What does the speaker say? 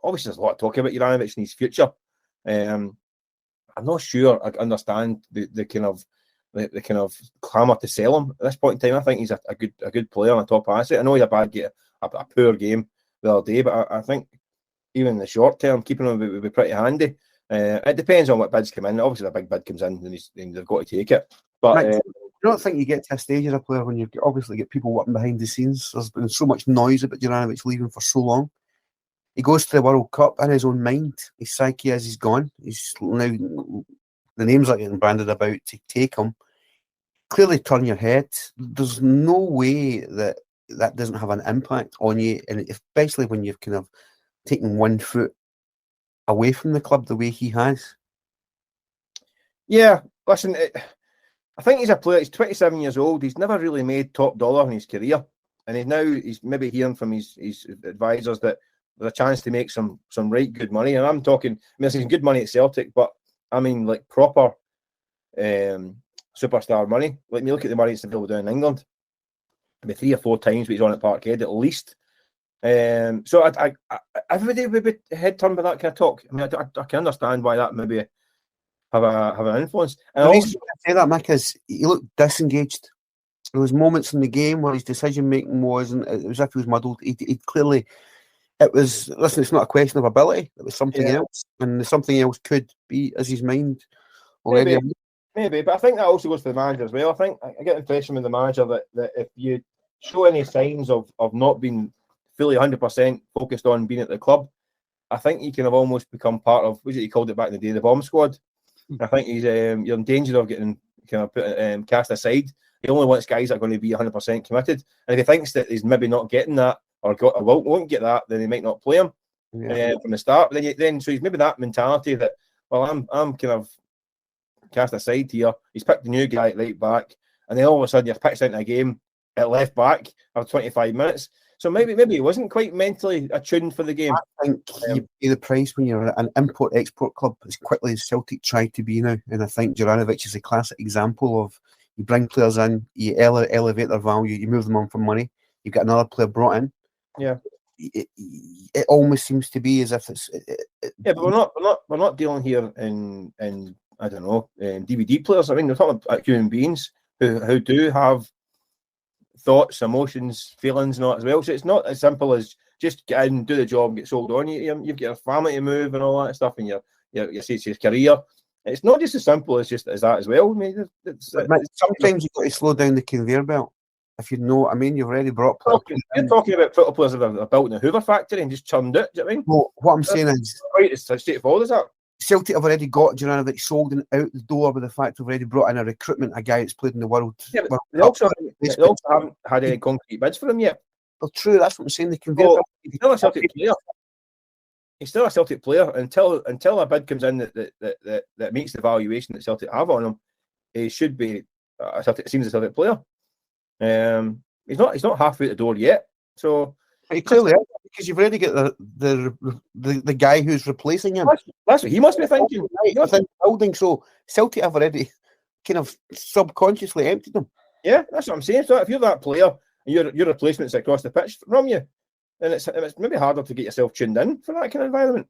obviously there's a lot of talk about Juranovic and his future. I'm not sure I understand the kind of clamour to sell him at this point in time. I think he's a good player and a top asset. I know he had a poor game the other day, but I think even in the short term, keeping him would be pretty handy. It depends on what bids come in. Obviously, a big bid comes in, and they've got to take it. But Mike, I don't think you get to a stage as a player when you obviously get people working behind the scenes. There's been so much noise about Juranovic leaving for so long. He goes to the World Cup in his own mind. His psyche is he's gone. He's now the names are getting branded about to take him. Clearly turn your head. There's no way that doesn't have an impact on you, and especially when you've kind of taken 1 foot away from the club the way he has. Yeah, listen, I think he's a player. He's 27 years old. He's never really made top dollar in his career, and he's maybe hearing from his advisors that there's a chance to make some right good money. And I'm talking, there's some good money at Celtic, but I mean like proper superstar money. Like me, look at the money that's available down in England. Maybe 3 or 4 times what he's on at Parkhead at least. So I everybody would be head turned by that kind of talk. I mean, I can understand why that maybe have an influence. And the reason I say that, Mick, is he looked disengaged. There was moments in the game where his decision making wasn't. It was as if he was muddled. He clearly. It was, listen, it's not a question of ability. It was something else. And something else could be as his mind already. Maybe, but I think that also goes for the manager as well. I think I get the impression with the manager that if you show any signs of not being fully 100% focused on being at the club, I think you can have almost become part of, what he called it back in the day, the bomb squad. I think you're in danger of getting kind of cast aside. He only wants guys that are going to be 100% committed. And if he thinks that he's maybe not getting that, or won't get that, then they might not play him from the start. But then so he's maybe that mentality that, well, I'm kind of cast aside here. He's picked the new guy at right back, and then all of a sudden you're pitched into a game at left back after 25 minutes. So maybe he wasn't quite mentally attuned for the game. I think you pay the price when you're an import-export club as quickly as Celtic tried to be now. And I think Juranovic is a classic example of you bring players in, you elevate their value, you move them on for money, you get another player brought in. Yeah, it almost seems to be as if it's. Yeah, but we're not dealing here in I don't know DVD players. I mean, we're talking about human beings who do have thoughts, emotions, feelings, and all that as well. So it's not as simple as just get in, do the job, get sold on. You've got a family to move and all that stuff, and your career. It's not just as simple as that as well. I mean, sometimes you've got to slow down the conveyor belt. If you know what I mean, you've already brought. You're talking about football players that are built in the Hoover factory and just churned it. Do you know what I mean? Well, what I'm saying is, right, it's straightforward as that. Celtic have already got Juranovic sold and out the door with the fact they've already brought in a guy that's played in the world. Yeah, but they also haven't had any concrete bids for him yet. Well, true, that's what I'm saying. The conveyor belt. He's still a Celtic player. He's still a Celtic player until a bid comes in that meets the valuation that Celtic have on him. He should be a Celtic player. He's not halfway out the door yet. So he clearly is, because you've already got the guy who's replacing him. That's what he must be thinking. Within the building. So Celtic have already kind of subconsciously emptied them. Yeah, that's what I'm saying. So if you're that player and your replacement's across the pitch from you, then it's maybe harder to get yourself tuned in for that kind of environment.